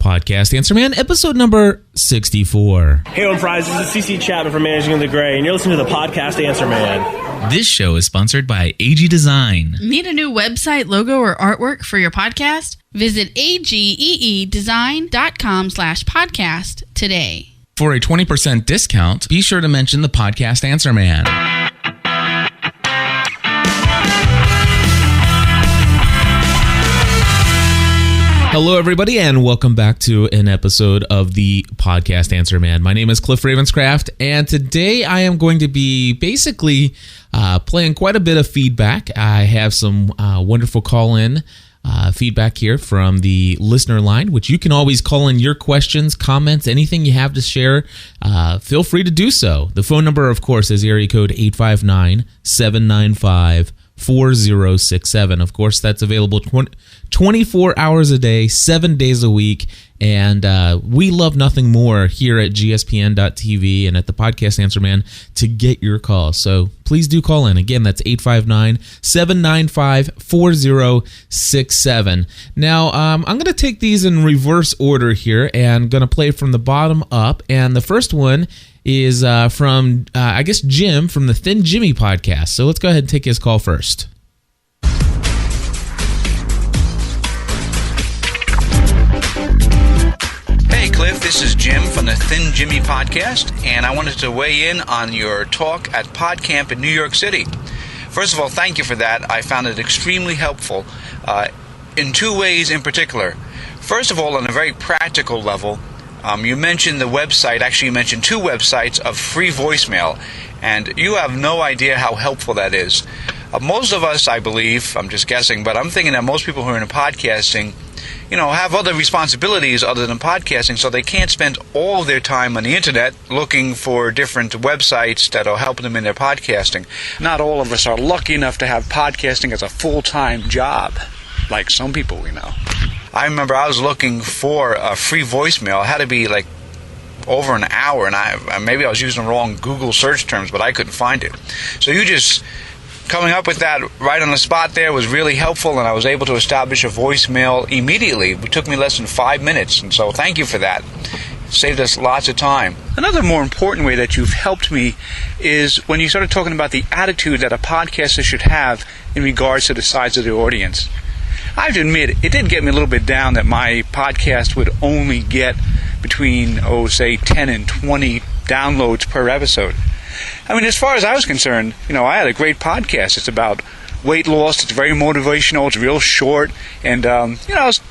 Podcast Answer Man, episode number 64. Hey, on Fries, this is CC Chapman from Managing the Gray, and you're listening to the Podcast Answer Man. This show is sponsored by AG Design. Need a new website, logo, or artwork for your podcast? Visit ageedesign.com/podcast today. For a 20% discount, be sure to mention the Podcast Answer Man. Hello, everybody, and welcome back to an episode of the Podcast Answer Man. My name is Cliff Ravenscraft, and today I am going to be basically playing quite a bit of feedback. I have some wonderful call-in feedback here from the listener line, which you can always call in your questions, comments, anything you have to share. Feel free to do so. The phone number, of course, is area code 859-795-4067. Of course, that's available 24 hours a day, 7 days a week, and we love nothing more here at gspn.tv and at the Podcast Answer Man to get your calls. So please do call in. Again, that's 859-795-4067. Now, I'm going to take these in reverse order here and going to play from the bottom up. And the first one is from, I guess, Jim from the Thin Jimmy podcast. So let's go ahead and take his call first. Hey Cliff, this is Jim from the Thin Jimmy podcast, and I wanted to weigh in on your talk at PodCamp in New York City. First of all, thank you for that. I found it extremely helpful in two ways in particular. First of all, on a very practical level, you mentioned the website, actually you mentioned two websites of free voicemail, and you have no idea how helpful that is. Most of us, I believe, I'm just guessing, but I'm thinking that most people who are into podcasting, have other responsibilities other than podcasting, so they can't spend all of their time on the internet looking for different websites that'll help them in their podcasting. Not all of us are lucky enough to have podcasting as a full-time job, like some people we know. I remember I was looking for a free voicemail. It had to be like over an hour, and maybe I was using the wrong Google search terms, but I couldn't find it. So you just coming up with that right on the spot there was really helpful, and I was able to establish a voicemail immediately. It took me less than 5 minutes, and so thank you for that. It saved us lots of time. Another more important way that you've helped me is when you started talking about the attitude that a podcaster should have in regards to the size of the audience. I have to admit, it did get me a little bit down that my podcast would only get between, say 10 and 20 downloads per episode. I mean, as far as I was concerned, I had a great podcast. It's about weight loss. It's very motivational. It's real short. And, I was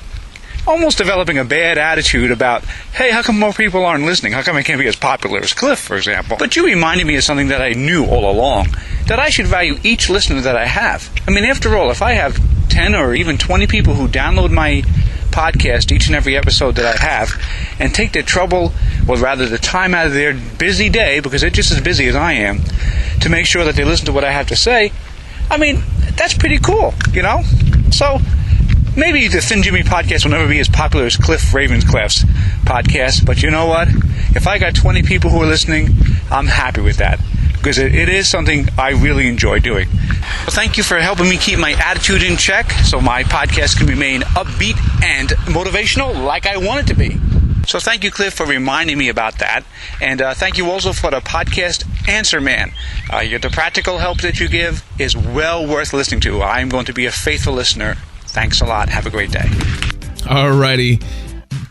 almost developing a bad attitude about, hey, how come more people aren't listening? How come I can't be as popular as Cliff, for example? But you reminded me of something that I knew all along, that I should value each listener that I have. I mean, after all, if I have 10 or even 20 people who download my podcast each and every episode that I have and take the trouble, or rather the time out of their busy day, because they're just as busy as I am, to make sure that they listen to what I have to say, I mean, that's pretty cool, So maybe the Thin Jimmy podcast will never be as popular as Cliff Ravenscraft's podcast, but you know what? If I got 20 people who are listening, I'm happy with that, because it is something I really enjoy doing. Well, thank you for helping me keep my attitude in check so my podcast can remain upbeat and motivational like I want it to be. So thank you, Cliff, for reminding me about that. And thank you also for the Podcast Answer Man. The practical help that you give is well worth listening to. I'm going to be a faithful listener. Thanks a lot. Have a great day. All righty.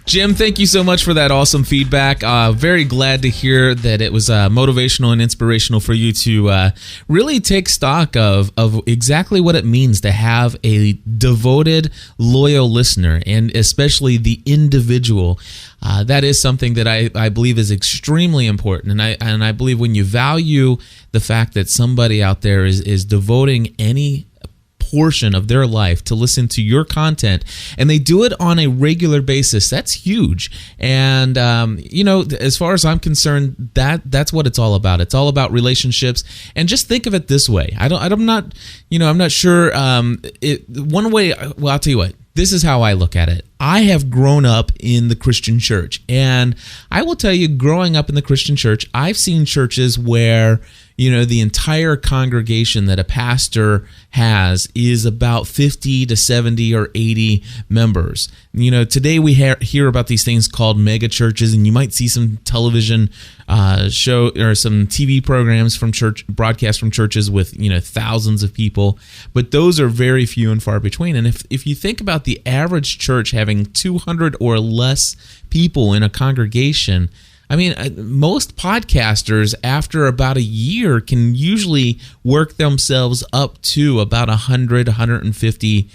Jim, thank you so much for that awesome feedback. Very glad to hear that it was motivational and inspirational for you to really take stock of exactly what it means to have a devoted, loyal listener, and especially the individual. That is something that I believe is extremely important, and I believe when you value the fact that somebody out there is devoting any portion of their life to listen to your content, and they do it on a regular basis, that's huge. And as far as I'm concerned, that's what it's all about. It's all about relationships. And just think of it this way. I'm not sure. One way, well, I'll tell you what. This is how I look at it. I have grown up in the Christian church, and I will tell you, growing up in the Christian church, I've seen churches where, the entire congregation that a pastor has is about 50 to 70 or 80 members. Today we hear about these things called mega churches, and you might see some television show or some TV programs from church, broadcast from churches with, thousands of people, but those are very few and far between. And if you think about the average church having 200 or less people in a congregation, most podcasters after about a year can usually work themselves up to about 100, 150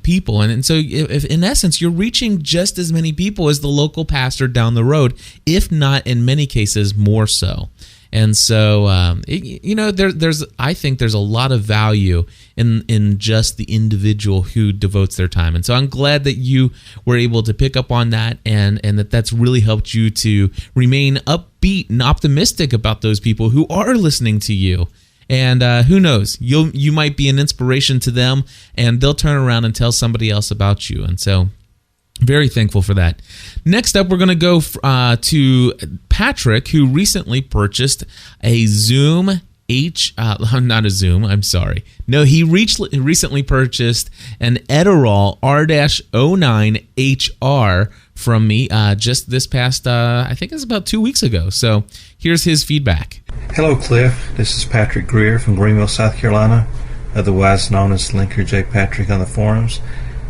people. And so if in essence, you're reaching just as many people as the local pastor down the road, if not in many cases more so. And so, I think there's a lot of value in just the individual who devotes their time. And so I'm glad that you were able to pick up on that and that's really helped you to remain upbeat and optimistic about those people who are listening to you. And who knows, you might be an inspiration to them, and they'll turn around and tell somebody else about you. And so, very thankful for that. Next up, we're going to go to Patrick, who recently purchased a Zoom not a Zoom, I'm sorry. No, he recently purchased an Edirol R-09 HR from me just this past, I think it's about 2 weeks ago. So here's his feedback. Hello, Cliff. This is Patrick Greer from Greenville, South Carolina, otherwise known as Linker J. Patrick on the forums.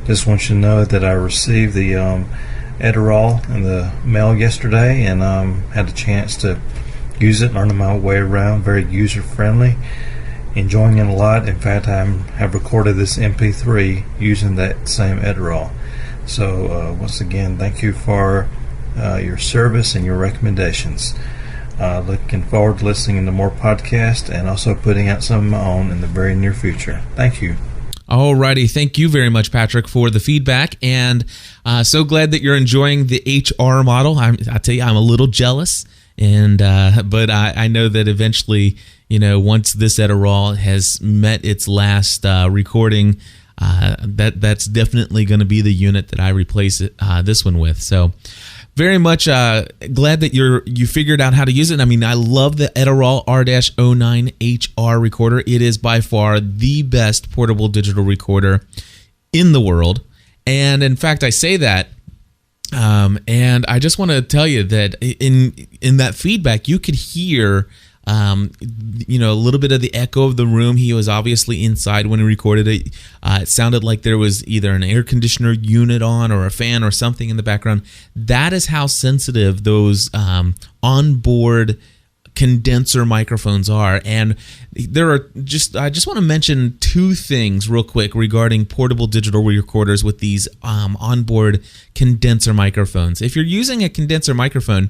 Just want you to know that I received the Edirol in the mail yesterday and had a chance to use it, learning my way around. Very user-friendly, enjoying it a lot. In fact, I have recorded this MP3 using that same Edirol. So once again, thank you for your service and your recommendations. Looking forward to listening to more podcasts and also putting out some of my own in the very near future. Thank you. Alrighty, thank you very much, Patrick, for the feedback, and so glad that you're enjoying the HR model. I tell you, I'm a little jealous, and but I know that eventually, once this Edirol has met its last recording, that's definitely going to be the unit that I replace this one with. So, very much glad that you figured out how to use it. I love the Edirol R-09 HR recorder. It is by far the best portable digital recorder in the world. And in fact, I say that, and I just want to tell you that in that feedback, you could hear a little bit of the echo of the room. He was obviously inside when he recorded it. It sounded like there was either an air conditioner unit on or a fan or something in the background. That is how sensitive those onboard condenser microphones are. And there are I just want to mention two things real quick regarding portable digital recorders with these onboard condenser microphones. If you're using a condenser microphone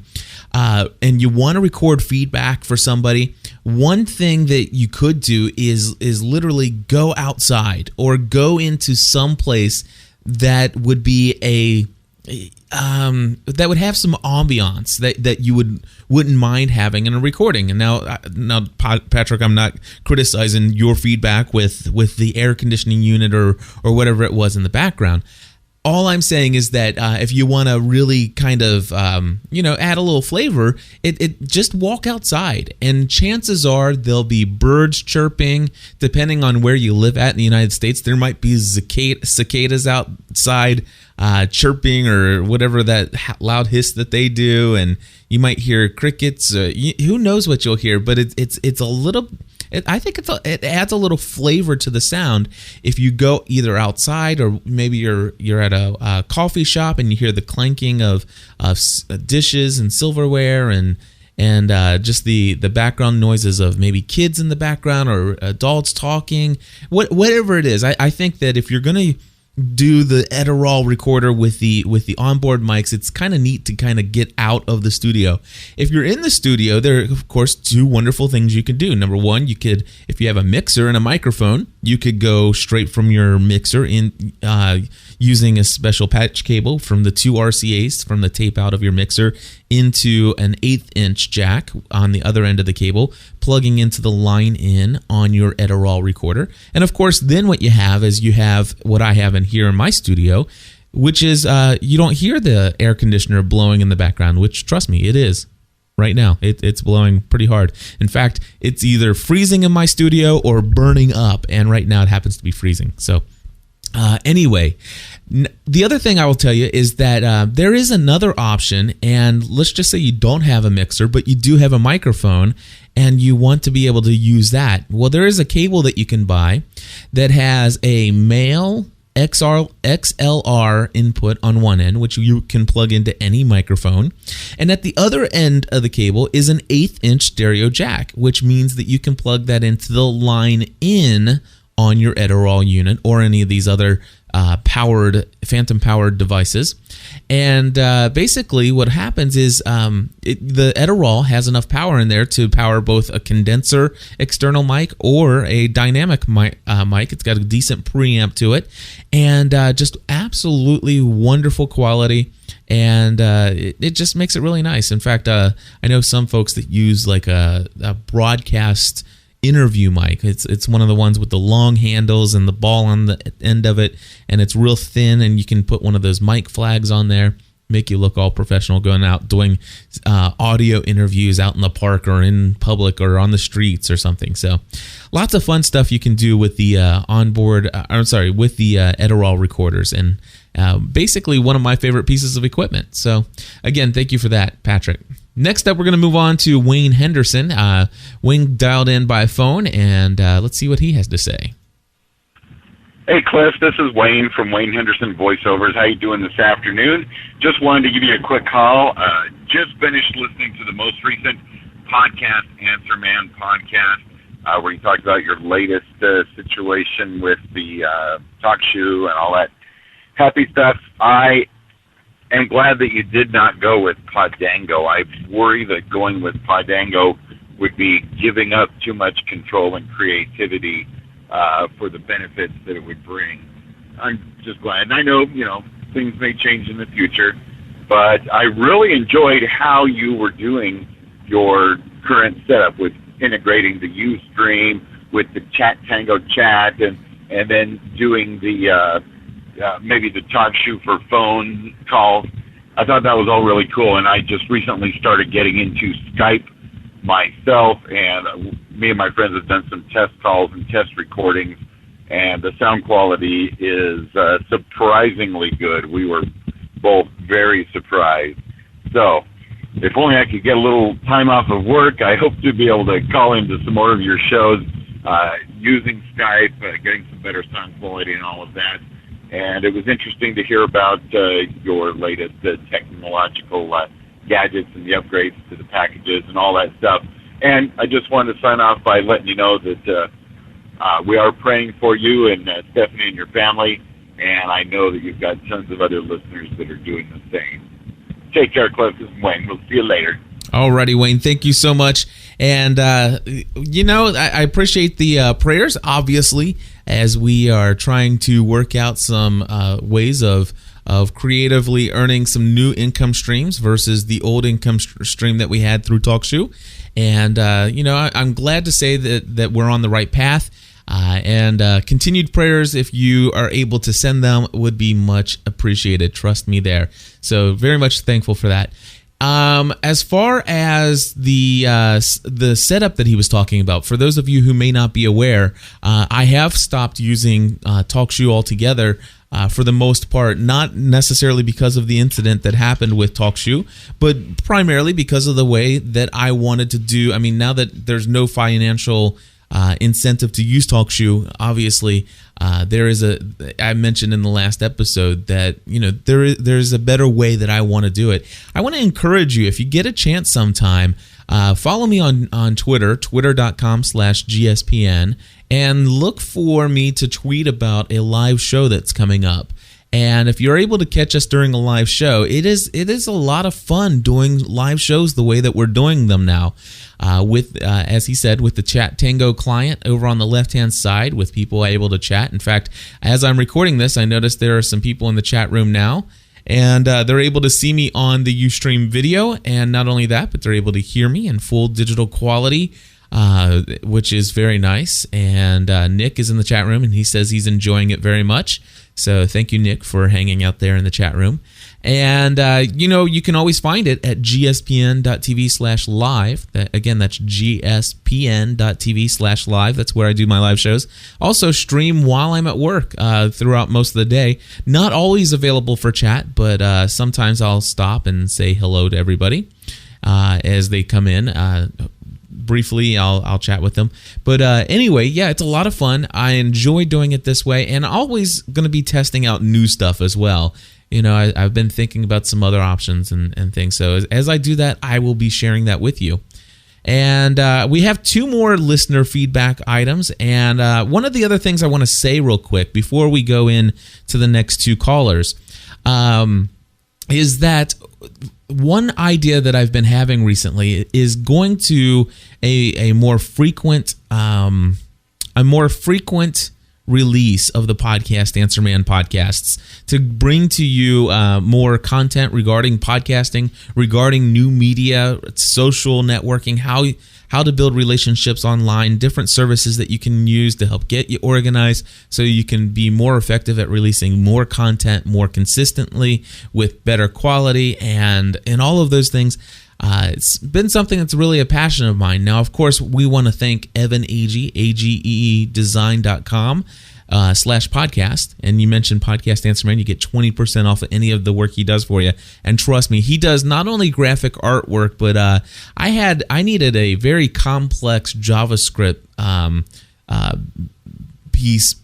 and you want to record feedback for somebody, one thing that you could do is literally go outside or go into some place that would be that would have some ambiance that you wouldn't mind having in a recording. And now, Patrick, I'm not criticizing your feedback with the air conditioning unit or whatever it was in the background. All I'm saying is that if you want to really kind of add a little flavor, it just walk outside, and chances are there'll be birds chirping. Depending on where you live at in the United States, there might be cicadas outside chirping or whatever that loud hiss that they do, and you might hear crickets. Who knows what you'll hear? But it's a little. I think it adds a little flavor to the sound if you go either outside or maybe you're at a coffee shop and you hear the clanking of dishes and silverware and just the background noises of maybe kids in the background or adults talking, whatever it is. I think that if you're going to do the Edirol recorder with the onboard mics, it's kind of neat to kind of get out of the studio. If you're in the studio, there are, of course, two wonderful things you could do. Number one, you could, if you have a mixer and a microphone, you could go straight from your mixer in using a special patch cable from the two RCAs from the tape out of your mixer into an 1/8" jack on the other end of the cable, plugging into the line in on your Edirol recorder. And of course, then what you have is you have what I have in here in my studio. which is you don't hear the air conditioner blowing in the background, which, trust me, it is. Right now, it's blowing pretty hard. In fact, it's either freezing in my studio or burning up, and right now it happens to be freezing. So anyway, the other thing I will tell you is that there is another option, and let's just say you don't have a mixer, but you do have a microphone, and you want to be able to use that. Well, there is a cable that you can buy that has a male XLR input on one end, which you can plug into any microphone, and at the other end of the cable is an 1/8-inch stereo jack, which means that you can plug that into the line in on your Edirol unit or any of these other phantom powered devices. And basically what happens is the Edirol has enough power in there to power both a condenser external mic or a dynamic mic. It's got a decent preamp to it, and just absolutely wonderful quality. And it just makes it really nice. In fact, I know some folks that use like a broadcast interview mic. It's one of the ones with the long handles and the ball on the end of it, and it's real thin, and you can put one of those mic flags on there, make you look all professional going out doing audio interviews out in the park or in public or on the streets or something. So lots of fun stuff you can do with the with the Edirol recorders, and basically one of my favorite pieces of equipment. So again, thank you for that, Patrick. Next up, we're going to move on to Wayne Henderson. Wayne dialed in by phone, and let's see what he has to say. Hey, Cliff, this is Wayne from Wayne Henderson Voiceovers. How you doing this afternoon? Just wanted to give you a quick call. Just finished listening to the most recent podcast, Answer Man podcast, where you talked about your latest situation with the TalkShoe and all that happy stuff. I am glad that you did not go with Podango. I worry that going with Podango would be giving up too much control and creativity for the benefits that it would bring. I'm just glad. And I know, things may change in the future, but I really enjoyed how you were doing your current setup with integrating the Ustream with the Tango chat and then doing the maybe the TalkShoe for phone calls. I thought that was all really cool, and I just recently started getting into Skype myself, and me and my friends have done some test calls and test recordings, and the sound quality is surprisingly good. We were both very surprised. So if only I could get a little time off of work, I hope to be able to call into some more of your shows using Skype, getting some better sound quality and all of that. And it was interesting to hear about your latest technological gadgets and the upgrades to the packages and all that stuff. And I just wanted to sign off by letting you know that we are praying for you and Stephanie and your family, and I know that you've got tons of other listeners that are doing the same. Take care, Cliff. This is Wayne. We'll see you later. Alrighty, Wayne. Thank you so much. And, I appreciate the prayers, obviously, as we are trying to work out some ways of creatively earning some new income streams versus the old income stream that we had through TalkShoe. And, I'm glad to say that we're on the right path. And continued prayers, if you are able to send them, would be much appreciated. Trust me there. So very much thankful for that. As far as the setup that he was talking about, for those of you who may not be aware, I have stopped using TalkShoe altogether for the most part, not necessarily because of the incident that happened with TalkShoe, but primarily because of the way that I wanted to do. I mean, now that there's no financial incentive to use TalkShoe, obviously there is I mentioned in the last episode that there's a better way that I want to do it. I want to encourage you, if you get a chance sometime, follow me on Twitter, twitter.com/GSPN, and look for me to tweet about a live show that's coming up. And if you're able to catch us during a live show, it is a lot of fun doing live shows the way that we're doing them now. As he said, with the Chat Tango client over on the left-hand side, with people able to chat. In fact, as I'm recording this, I noticed there are some people in the chat room now, and they're able to see me on the Ustream video. And not only that, but they're able to hear me in full digital quality, which is very nice. And Nick is in the chat room, and he says he's enjoying it very much. So thank you, Nick, for hanging out there in the chat room. And, you can always find it at gspn.tv/live. Again, that's gspn.tv/live. That's where I do my live shows. Also stream while I'm at work throughout most of the day. Not always available for chat, but sometimes I'll stop and say hello to everybody as they come in. Briefly, I'll chat with them. But anyway, yeah, it's a lot of fun. I enjoy doing it this way, and always going to be testing out new stuff as well. I've been thinking about some other options and things. So as I do that, I will be sharing that with you. And we have 2 more listener feedback items. And one of the other things I want to say real quick before we go in to the next 2 callers is that one idea that I've been having recently is going to a more frequent release of the Podcast Answer Man podcasts to bring to you more content regarding podcasting, regarding new media, social networking, how to build relationships online, different services that you can use to help get you organized so you can be more effective at releasing more content more consistently with better quality and all of those things. It's been something that's really a passion of mine. Now, of course, we want to thank Evan Agee, ageedesign.com /podcast. And you mentioned Podcast Answer Man, you get 20% off of any of the work he does for you. And trust me, he does not only graphic artwork, but I needed a very complex JavaScript piece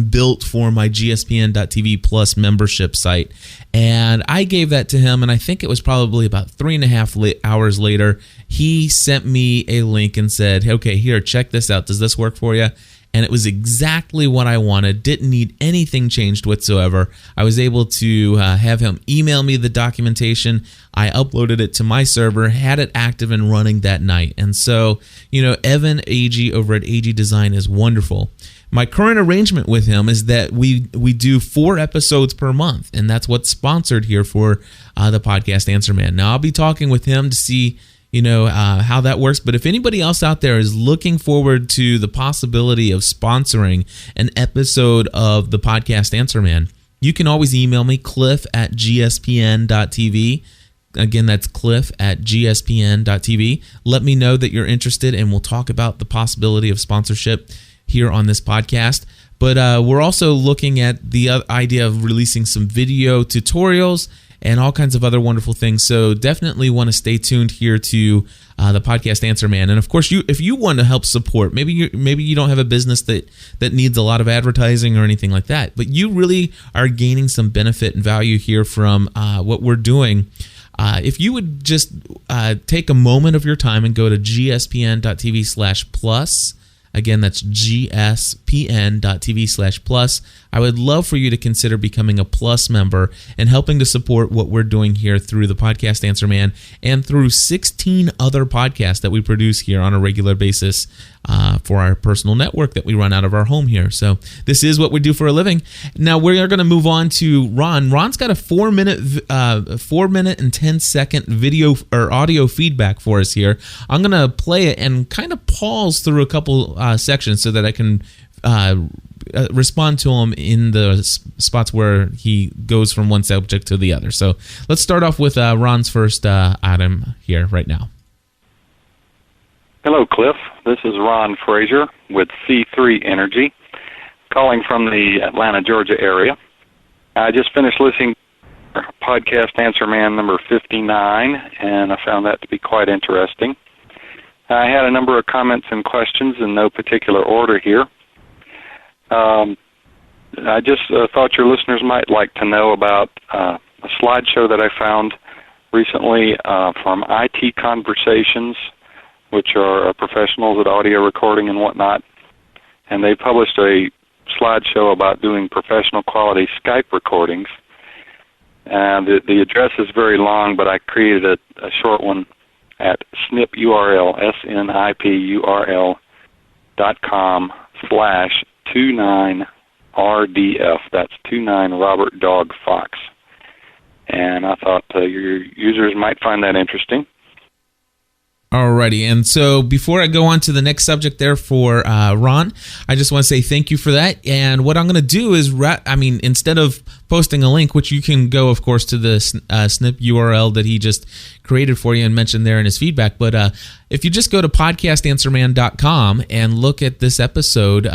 built for my gspn.tv plus membership site, and I gave that to him, and I think it was probably about 3.5 hours later he sent me a link and said, okay, here, check this out, does this work for you? And it was exactly what I wanted. Didn't need anything changed whatsoever. I was able to have him email me the documentation. I uploaded it to my server, had it active and running that night. And so, Evan Agee over at Agee Design is wonderful. My current arrangement with him is that we do 4 episodes per month, and that's what's sponsored here for the Podcast Answer Man. Now, I'll be talking with him to see how that works. But if anybody else out there is looking forward to the possibility of sponsoring an episode of the Podcast Answer Man, you can always email me, cliff@gspn.tv. Again, that's cliff@gspn.tv. Let me know that you're interested, and we'll talk about the possibility of sponsorship here on this podcast. But we're also looking at the idea of releasing some video tutorials and all kinds of other wonderful things. So definitely want to stay tuned here to the Podcast Answer Man. And of course, if you want to help support, maybe you don't have a business that needs a lot of advertising or anything like that, but you really are gaining some benefit and value here from what we're doing. If you would just take a moment of your time and go to gspn.tv/plus. Again, that's gspn.tv/plus. I would love for you to consider becoming a Plus member and helping to support what we're doing here through the Podcast Answer Man and through 16 other podcasts that we produce here on a regular basis for our personal network that we run out of our home here. So this is what we do for a living. Now we are going to move on to Ron. Ron's got a 4 minute and 10-second video or audio feedback for us here. I'm going to play it and kind of pause through a couple sections so that I can respond to him in the spots where he goes from one subject to the other. So let's start off with Ron's first item here right now. Hello, Cliff. This is Ron Frazier with C3 Energy, calling from the Atlanta, Georgia area. I just finished listening to Podcast Answer Man number 59, and I found that to be quite interesting. I had a number of comments and questions in no particular order here. I just thought your listeners might like to know about a slideshow that I found recently from IT Conversations, which are professionals at audio recording and whatnot. And they published a slideshow about doing professional quality Skype recordings. And the address is very long, but I created a short one at snipurl, snipurl.com/29RDF. That's 29 Robert Dog Fox. And I thought your users might find that interesting. Alrighty, and so before I go on to the next subject there for Ron, I just want to say thank you for that. And what I'm going to do is, instead of posting a link, which you can go, of course, to the snip URL that he just created for you and mentioned there in his feedback, but if you just go to podcastanswerman.com and look at this episode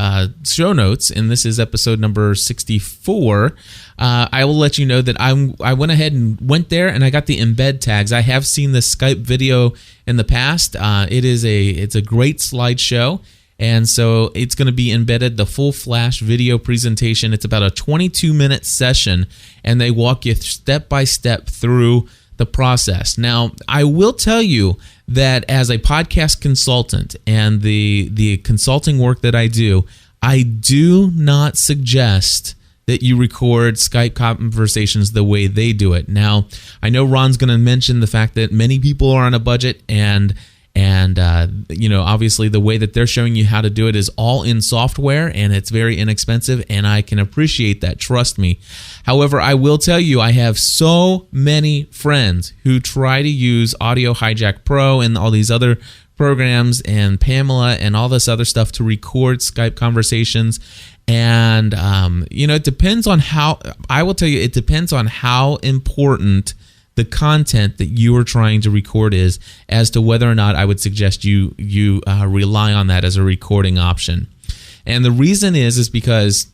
show notes, and this is episode number 64, I will let you know that I went ahead and went there and I got the embed tags. I have seen this Skype video in the past. It's a great slideshow, and so it's going to be embedded, the full flash video presentation. It's about a 22-minute session, and they walk you step by step through the process. Now, I will tell you that as a podcast consultant and the consulting work that I do not suggest that you record Skype conversations the way they do it. Now, I know Ron's going to mention the fact that many people are on a budget, and obviously the way that they're showing you how to do it is all in software, and it's very inexpensive, and I can appreciate that, trust me. However, I will tell you, I have so many friends who try to use Audio Hijack Pro and all these other programs and Pamela and all this other stuff to record Skype conversations. And, it depends on it depends on how important the content that you are trying to record is as to whether or not I would suggest you rely on that as a recording option. And the reason is because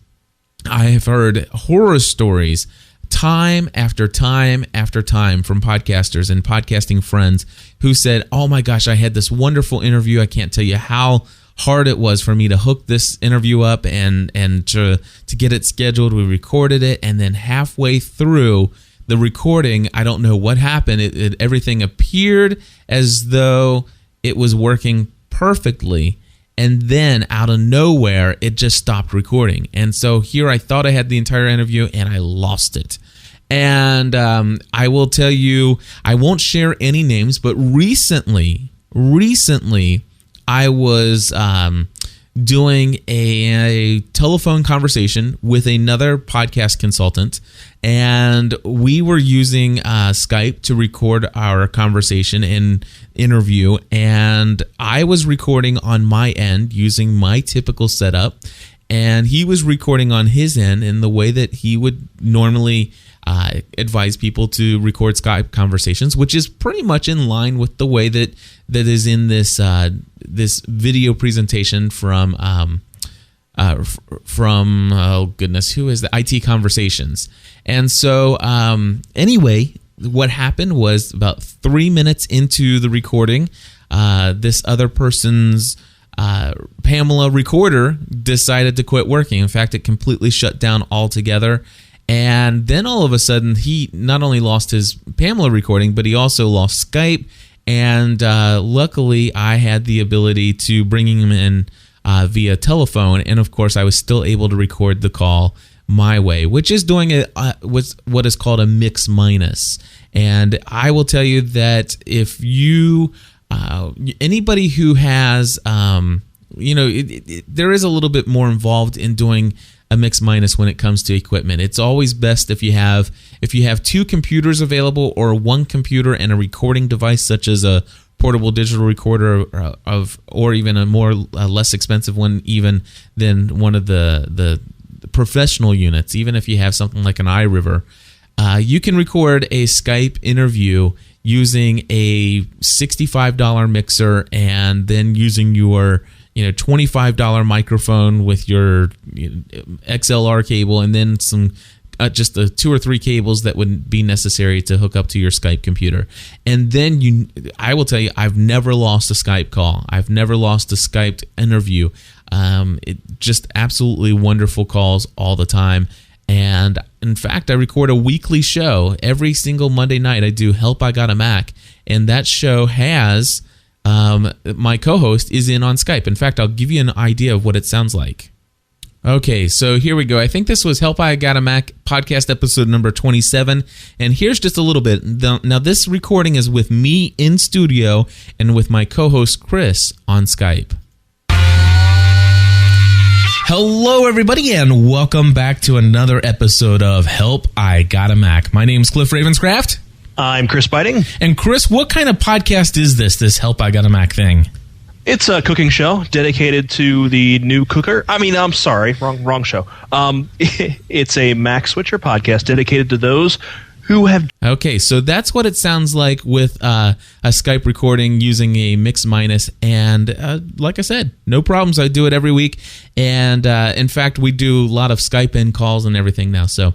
I have heard horror stories time after time after time from podcasters and podcasting friends who said, oh my gosh, I had this wonderful interview. I can't tell you how hard it was for me to hook this interview up and to get it scheduled. We recorded it, and then halfway through the recording, I don't know what happened. Everything appeared as though it was working perfectly, and then out of nowhere, it just stopped recording. And so here I thought I had the entire interview, and I lost it. And I will tell you, I won't share any names, but recently, I was doing a telephone conversation with another podcast consultant, and we were using Skype to record our conversation and interview, and I was recording on my end using my typical setup, and he was recording on his end in the way that he would normally advise people to record Skype conversations, which is pretty much in line with the way that is in this this video presentation from oh goodness, who is the IT Conversations. And so anyway, what happened was about 3 minutes into the recording, this other person's Pamela recorder decided to quit working. In fact, it completely shut down altogether. And then all of a sudden, he not only lost his Pamela recording, but he also lost Skype. And luckily, I had the ability to bring him in via telephone. And of course, I was still able to record the call my way, which is doing what is called a mix minus. And I will tell you that if you, anybody who has, there is a little bit more involved in doing a mix minus when it comes to equipment. It's always best if you have two computers available, or one computer and a recording device such as a portable digital recorder or even a more less expensive one even than one of the professional units. Even if you have something like an iRiver, you can record a Skype interview using a $65 mixer, and then using your $25 microphone with your XLR cable, and then some just the 2 or 3 cables that would be necessary to hook up to your Skype computer. And then I will tell you, I've never lost a Skype call. I've never lost a Skyped interview. It just absolutely wonderful calls all the time. And in fact, I record a weekly show every single Monday night. I do Help I Got a Mac, and that show has my co-host is in on Skype. In fact, I'll give you an idea of what it sounds like. Okay, so here we go. I think this was Help I Got a Mac podcast episode number 27, and here's just a little bit. Now, this recording is with me in studio and with my co-host Chris on Skype. Hello, everybody, and welcome back to another episode of Help I Got a Mac. My name's Cliff Ravenscraft. I'm Chris Biting. And Chris, what kind of podcast is this Help I Got a Mac thing? It's a cooking show dedicated to the new cooker. I'm sorry, wrong show. It's a Mac Switcher podcast dedicated to those who have... Okay, so that's what it sounds like with a Skype recording using a Mix Minus. And like I said, no problems. I do it every week. And in fact, we do a lot of Skype in calls and everything now. So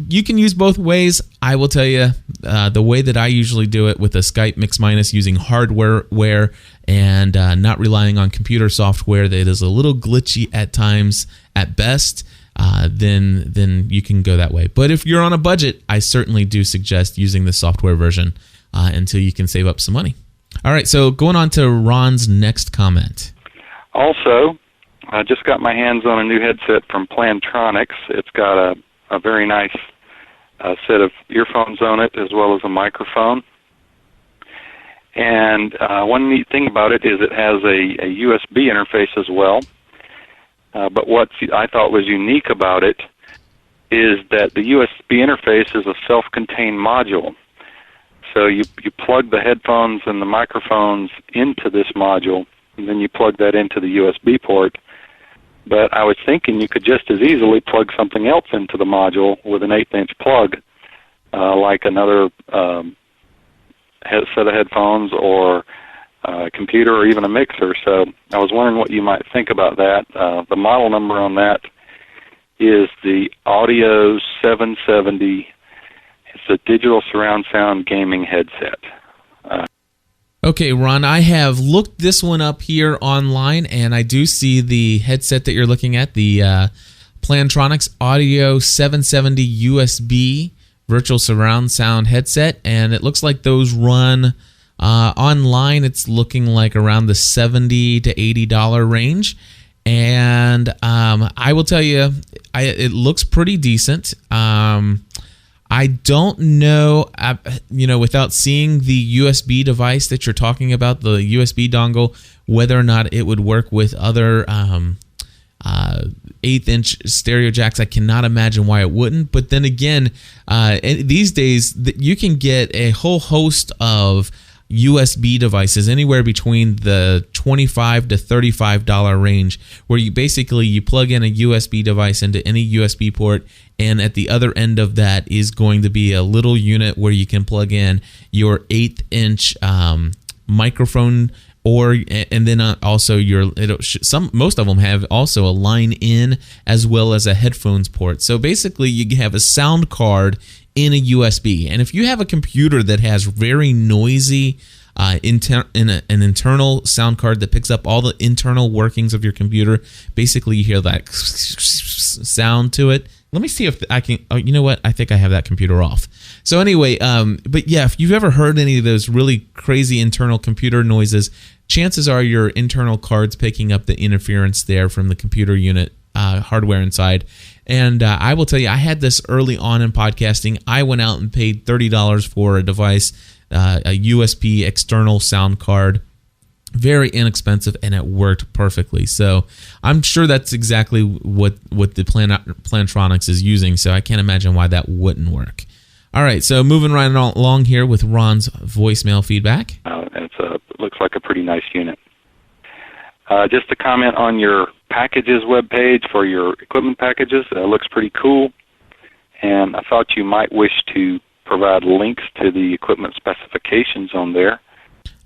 you can use both ways. I will tell you the way that I usually do it with a Skype Mix Minus using hardware and not relying on computer software that is a little glitchy at times at best. Then you can go that way. But if you're on a budget, I certainly do suggest using the software version until you can save up some money. All right, so going on to Ron's next comment. Also, I just got my hands on a new headset from Plantronics. It's got a very nice set of earphones on it as well as a microphone. And one neat thing about it is it has a USB interface as well. But what I thought was unique about it is that the USB interface is a self-contained module. So you plug the headphones and the microphones into this module, and then you plug that into the USB port. But I was thinking you could just as easily plug something else into the module with an 1/8-inch plug, like another set of headphones or a computer or even a mixer. So I was wondering what you might think about that. The model number on that is the Audio 770. It's a digital surround sound gaming headset. Okay, Ron, I have looked this one up here online, and I do see the headset that you're looking at, the Plantronics Audio 770 USB virtual surround sound headset, and it looks like those run online. It's looking like around the $70 to $80 range, and I will tell you, it looks pretty decent. I don't know, without seeing the USB device that you're talking about, the USB dongle, whether or not it would work with other 1/8-inch stereo jacks. I cannot imagine why it wouldn't. But then again, these days, you can get a whole host of USB devices anywhere between the $25 to $35 range, where you plug in a USB device into any USB port, and at the other end of that is going to be a little unit where you can plug in your 1/8-inch microphone, and then also most of them have also a line in as well as a headphones port. So basically, you have a sound card in a USB. And if you have a computer that has very noisy an internal sound card that picks up all the internal workings of your computer, basically you hear that sound to it. Let me see if I can. Oh, you know what? I think I have that computer off. So anyway, but yeah, if you've ever heard any of those really crazy internal computer noises, chances are your internal card's picking up the interference there from the computer unit hardware inside. And I will tell you, I had this early on in podcasting. I went out and paid $30 for a device, a USB external sound card. Very inexpensive, and it worked perfectly. So I'm sure that's exactly what the Plantronics is using, so I can't imagine why that wouldn't work. All right, so moving right along here with Ron's voicemail feedback. It looks like a pretty nice unit. Just to comment on your packages webpage for your equipment packages, it looks pretty cool, and I thought you might wish to provide links to the equipment specifications on there.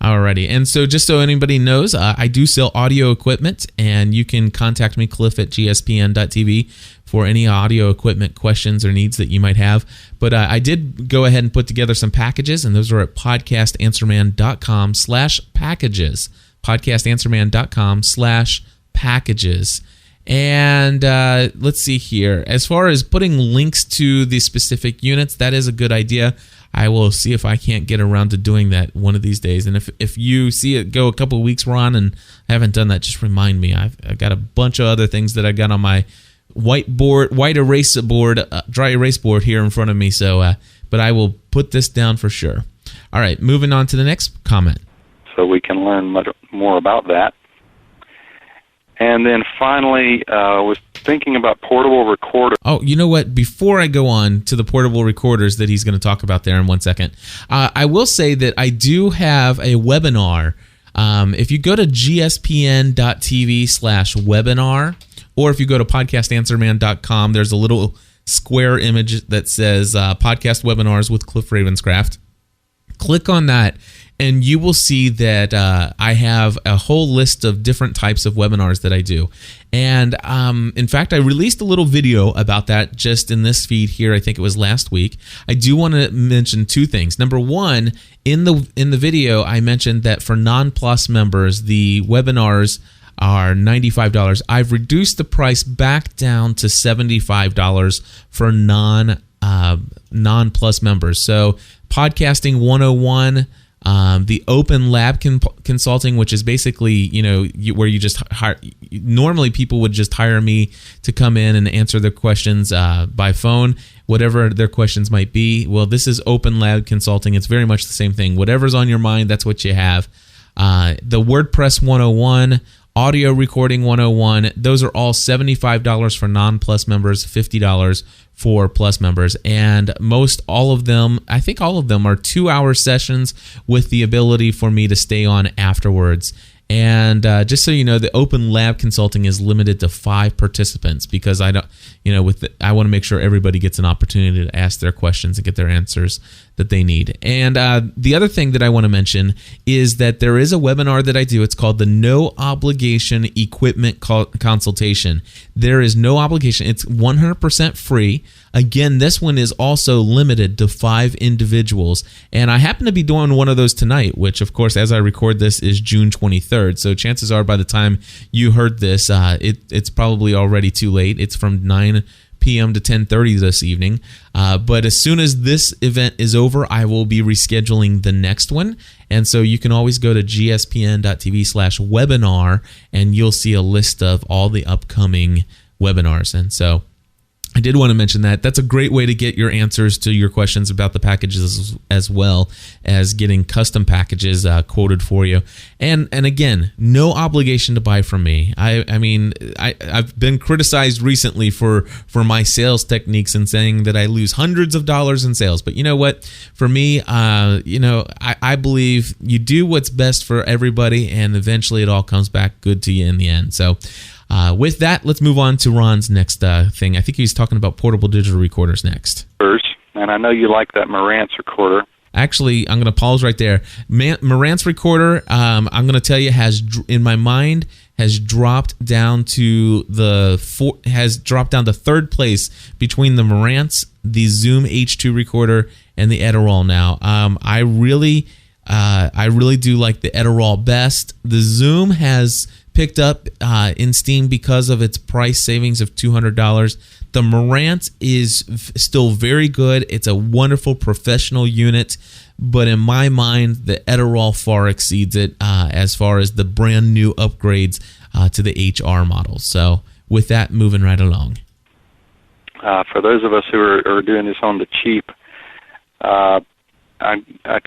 Alrighty, and so just so anybody knows, I do sell audio equipment, and you can contact me, Cliff, at gspn.tv for any audio equipment questions or needs that you might have. But I did go ahead and put together some packages, and those are at podcastanswerman.com/packages. podcastanswerman.com/packages. And let's see here. As far as putting links to the specific units, that is a good idea. I will see if I can't get around to doing that one of these days. And if you see it go a couple of weeks, Ron, and I haven't done that, just remind me. I've got a bunch of other things that I got on my dry erase board here in front of me. So, but I will put this down for sure. All right, moving on to the next comment. So we can learn much more about that. And then finally, was thinking about portable recorder. Oh, you know what? Before I go on to the portable recorders that he's going to talk about there in 1 second, I will say that I do have a webinar. If you go to gspn.tv/webinar, or if you go to podcastanswerman.com, there's a little square image that says podcast webinars with Cliff Ravenscraft. Click on that, and you will see that I have a whole list of different types of webinars that I do. And in fact, I released a little video about that just in this feed here. I think it was last week. I do want to mention two things. Number one, in the video, I mentioned that for non-plus members, the webinars are $95. I've reduced the price back down to $75 for non-plus members. So Podcasting 101, the Open Lab Consulting, which is basically, where you just hire. Normally, people would just hire me to come in and answer their questions by phone, whatever their questions might be. Well, this is Open Lab Consulting. It's very much the same thing. Whatever's on your mind, that's what you have. The WordPress 101, Audio Recording 101, those are all $75 for non-plus members, $50 for plus members, and all of them are 2-hour sessions with the ability for me to stay on afterwards. And just so you know, the Open Lab Consulting is limited to 5 participants because I want to make sure everybody gets an opportunity to ask their questions and get their answers that they need. And the other thing that I want to mention is that there is a webinar that I do. It's called the No Obligation Equipment Consultation. There is no obligation. It's 100% free. Again, this one is also limited to 5 individuals. And I happen to be doing one of those tonight, which, of course, as I record this, is June 23rd. So chances are by the time you heard this, it's probably already too late. It's from 9 p.m. to 10:30 this evening. But as soon as this event is over, I will be rescheduling the next one. And so you can always go to gspn.tv/webinar, and you'll see a list of all the upcoming webinars. And so I did want to mention that. That's a great way to get your answers to your questions about the packages, as well as getting custom packages quoted for you. And again, no obligation to buy from me. I've been criticized recently for my sales techniques and saying that I lose hundreds of dollars in sales. But you know what? For me, I believe you do what's best for everybody, and eventually it all comes back good to you in the end. So with that, let's move on to Ron's next thing. I think he's talking about portable digital recorders next. And I know you like that Marantz recorder. Actually, I'm going to pause right there. Marantz recorder, I'm going to tell you, has dropped down to third place between the Marantz, the Zoom H2 recorder, and the Edirol now. I really do like the Edirol best. The Zoom has picked up in Steam because of its price savings of $200. The Marantz is still very good. It's a wonderful professional unit, but in my mind, the Edirol far exceeds it as far as the brand new upgrades to the HR model. So with that, moving right along. For those of us who are doing this on the cheap, a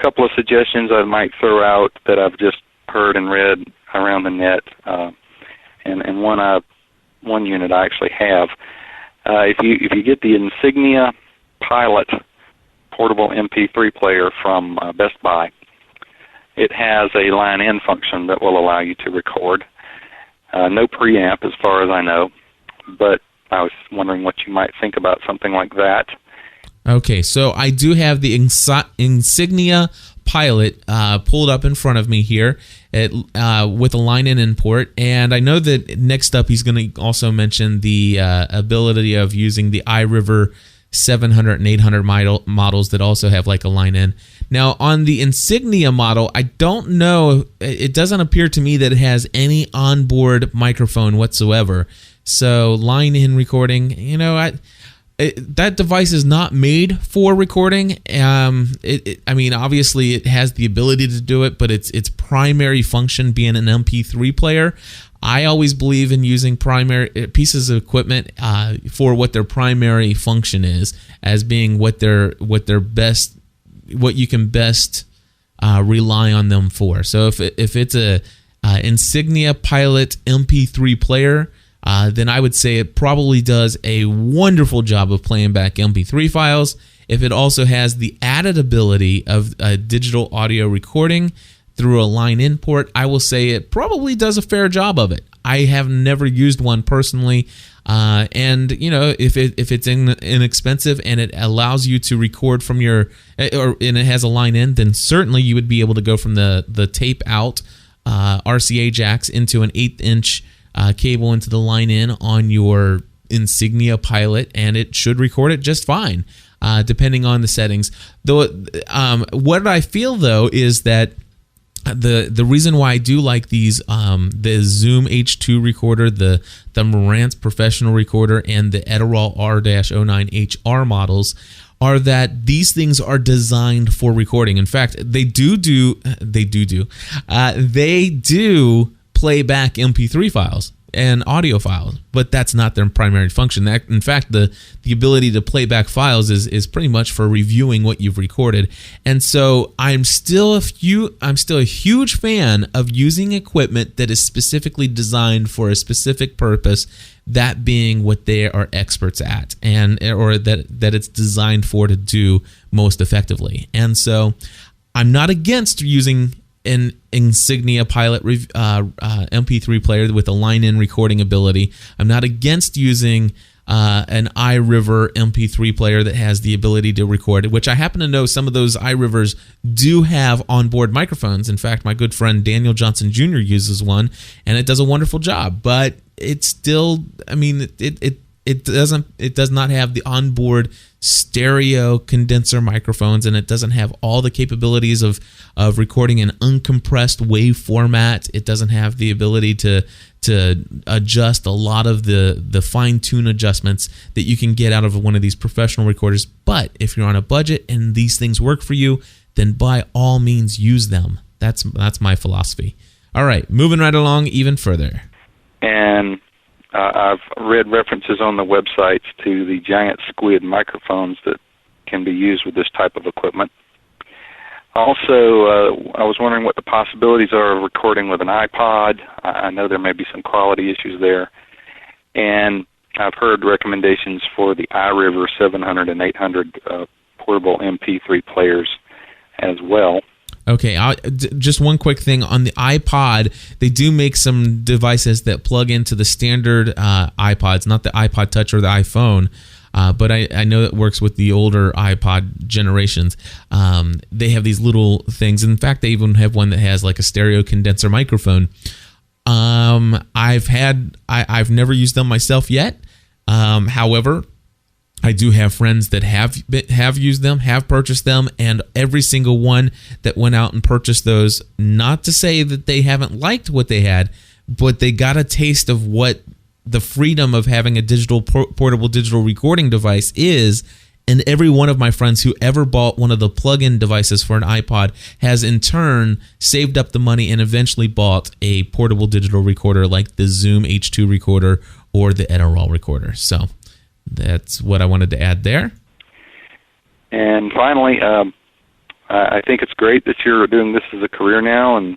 couple of suggestions I might throw out that I've just heard and read around the net, and one unit I actually have. If you get the Insignia Pilot portable MP3 player from Best Buy, it has a line-in function that will allow you to record. No preamp as far as I know, but I was wondering what you might think about something like that. Okay, so I do have the Insignia Pilot pulled up in front of me here with a line-in import, and I know that next up he's going to also mention the ability of using the iRiver 700 and 800 models that also have like a line-in. Now, on the Insignia model, I don't know, it doesn't appear to me that it has any onboard microphone whatsoever. So line-in recording, that device is not made for recording. Obviously it has the ability to do it, but its primary function being an MP3 player. I always believe in using primary pieces of equipment for what their primary function is, as being what you can best rely on them for. So if it's a Insignia Pilot MP3 player, then I would say it probably does a wonderful job of playing back MP3 files. If it also has the added ability of digital audio recording through a line in port, I will say it probably does a fair job of it. I have never used one personally, and if it's inexpensive and it allows you to record from and it has a line in, then certainly you would be able to go from the tape out RCA jacks into an 1/8-inch cable into the line in on your Insignia Pilot, and it should record it just fine, depending on the settings. Though, what I feel though is that the reason why I do like these, the Zoom H2 recorder, the Marantz Professional recorder, and the Edirol R-09HR models, are that these things are designed for recording. In fact, they do play back MP3 files and audio files, but that's not their primary function. In fact, the ability to play back files is pretty much for reviewing what you've recorded. And so I'm still a huge fan of using equipment that is specifically designed for a specific purpose, that being what they are experts at, or that it's designed for to do most effectively. And so I'm not against using an Insignia Pilot MP3 player with a line-in recording ability. I'm not against using an iRiver MP3 player that has the ability to record, which I happen to know some of those iRivers do have onboard microphones. In fact, my good friend Daniel Johnson Jr. uses one, and it does a wonderful job. But it's still, it does not have the onboard stereo condenser microphones, and it doesn't have all the capabilities of recording in uncompressed wave format. It doesn't have the ability to adjust a lot of the fine-tune adjustments that you can get out of one of these professional recorders. But if you're on a budget and these things work for you, then by all means use them. That's my philosophy. All right, moving right along even further. And I've read references on the websites to the giant squid microphones that can be used with this type of equipment. Also, I was wondering what the possibilities are of recording with an iPod. I know there may be some quality issues there. And I've heard recommendations for the iRiver 700 and 800 portable MP3 players as well. Okay, just one quick thing. On the iPod, they do make some devices that plug into the standard iPods, not the iPod Touch or the iPhone, but I know it works with the older iPod generations. They have these little things. In fact, they even have one that has like a stereo condenser microphone. I've never used them myself yet. However, I do have friends that have used them, have purchased them, and every single one that went out and purchased those, not to say that they haven't liked what they had, but they got a taste of what the freedom of having a portable digital recording device is. And every one of my friends who ever bought one of the plug-in devices for an iPod has in turn saved up the money and eventually bought a portable digital recorder like the Zoom H2 recorder or the Edirol recorder. So that's what I wanted to add there. And finally, I think it's great that you're doing this as a career now, and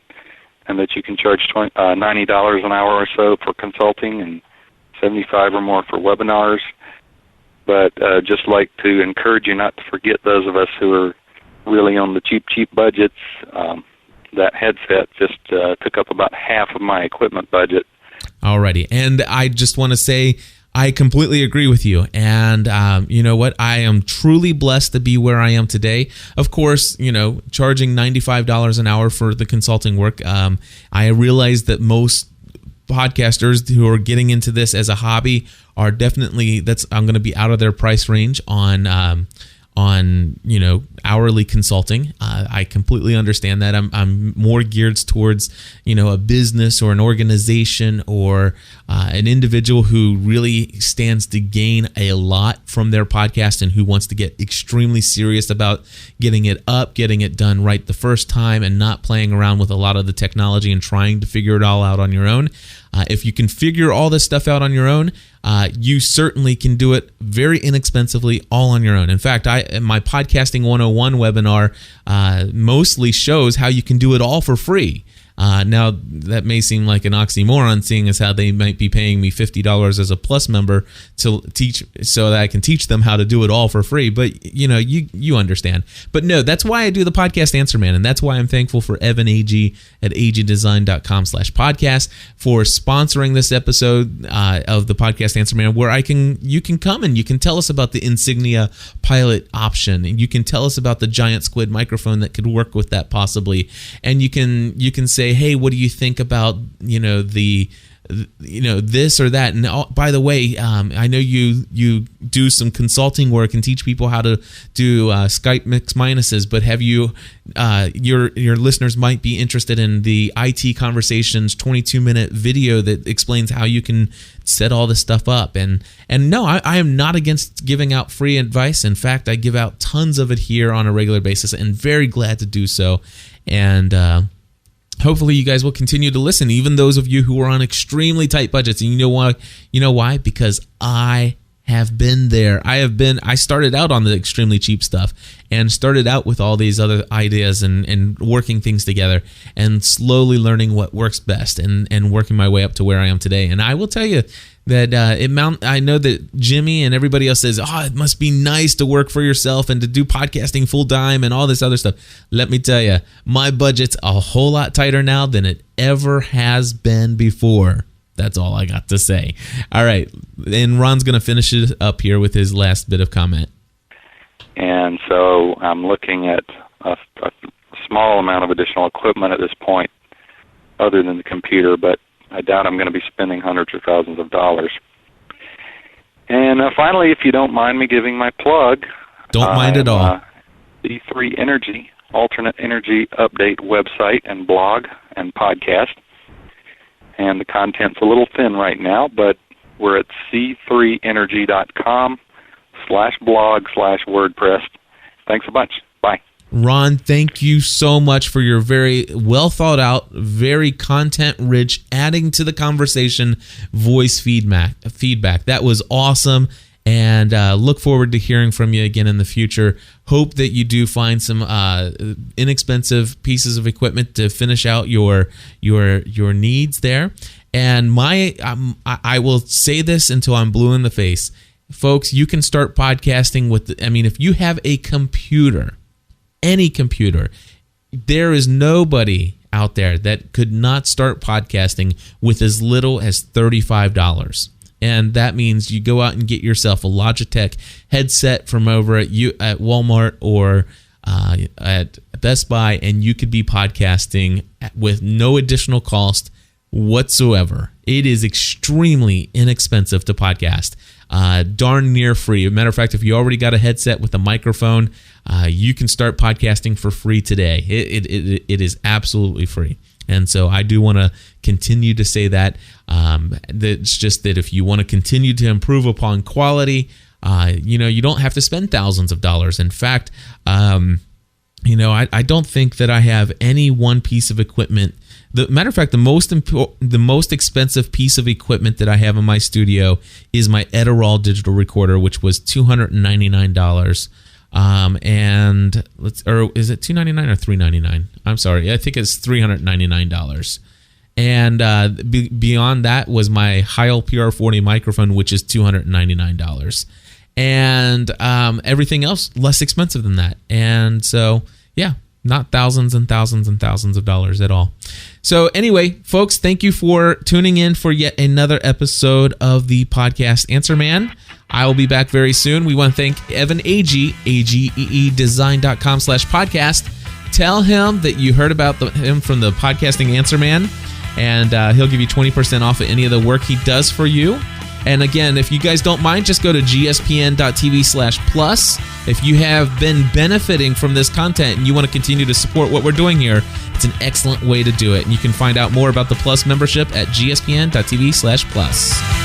that you can charge $90 an hour or so for consulting and $75 or more for webinars. But just like to encourage you not to forget those of us who are really on the cheap budgets. That headset just took up about half of my equipment budget. Alrighty, and I just want to say I completely agree with you. And you know what? I am truly blessed to be where I am today. Of course, charging $95 an hour for the consulting work. I realize that most podcasters who are getting into this as a hobby are definitely, I'm going to be out of their price range on hourly consulting. I completely understand that. I'm more geared towards a business or an organization or an individual who really stands to gain a lot from their podcast and who wants to get extremely serious about getting it up, getting it done right the first time, and not playing around with a lot of the technology and trying to figure it all out on your own. If you can figure all this stuff out on your own, you certainly can do it very inexpensively all on your own. In fact, my Podcasting 101 webinar mostly shows how you can do it all for free. Now, that may seem like an oxymoron, seeing as how they might be paying me $50 as a Plus member to teach, so that I can teach them how to do it all for free. But, you understand. But no, that's why I do the Podcast Answer Man, and that's why I'm thankful for Evan Agee at ageedesign.com/podcast for sponsoring this episode of the Podcast Answer Man, where you can come and you can tell us about the Insignia Pilot option, and you can tell us about the Giant Squid microphone that could work with that possibly, and you can say, hey, what do you think about this or that? And by the way, I know you do some consulting work and teach people how to do Skype mix minuses, but have you your listeners might be interested in the IT Conversations 22-minute video that explains how you can set all this stuff up. And no, I am not against giving out free advice. In fact, I give out tons of it here on a regular basis, and very glad to do so. And hopefully you guys will continue to listen, even those of you who are on extremely tight budgets. And you know why? Because I have been there. I started out on the extremely cheap stuff and started out with all these other ideas and working things together and slowly learning what works best and working my way up to where I am today. And I will tell you that I know that Jimmy and everybody else says, it must be nice to work for yourself and to do podcasting full time and all this other stuff. Let me tell you, my budget's a whole lot tighter now than it ever has been before. That's all I got to say. All right, and Ron's going to finish it up here with his last bit of comment. And so I'm looking at a small amount of additional equipment at this point, other than the computer, but I doubt I'm going to be spending hundreds or thousands of dollars. And finally, if you don't mind me giving my plug. Don't mind at all. C3 Energy, Alternate Energy Update website and blog and podcast. And the content's a little thin right now, but we're at c3energy.com/blog/WordPress. Thanks a bunch. Bye. Ron, thank you so much for your very well thought out, very content rich, adding to the conversation voice feedback. That was awesome. And look forward to hearing from you again in the future. Hope that you do find some inexpensive pieces of equipment to finish out your needs there. And I will say this until I'm blue in the face, folks. You can start podcasting if you have a computer, any computer, there is nobody out there that could not start podcasting with as little as $35. And that means you go out and get yourself a Logitech headset from over at Walmart or at Best Buy, and you could be podcasting with no additional cost whatsoever. It is extremely inexpensive to podcast. Darn near free. As a matter of fact, if you already got a headset with a microphone, you can start podcasting for free today. It is absolutely free. And so I do want to continue to say that. It's just that if you want to continue to improve upon quality, you don't have to spend thousands of dollars. In fact, I don't think that I have any one piece of equipment. Matter of fact, the most expensive piece of equipment that I have in my studio is my Edirol digital recorder, which was $299. Or is it $299 or $399? I'm sorry, I think it's $399. And beyond that was my Heil PR40 microphone, which is $299. And everything else less expensive than that. And so, yeah, not thousands and thousands and thousands of dollars at all. So anyway, folks, thank you for tuning in for yet another episode of the Podcast Answer Man. I will be back very soon. We want to thank Evan Agee, ageedesign.com/podcast. Tell him that you heard about him from the Podcasting Answer Man, and he'll give you 20% off of any of the work he does for you. And again, if you guys don't mind, just go to gspn.tv/plus. If you have been benefiting from this content and you want to continue to support what we're doing here, it's an excellent way to do it. And you can find out more about the Plus membership at gspn.tv/plus.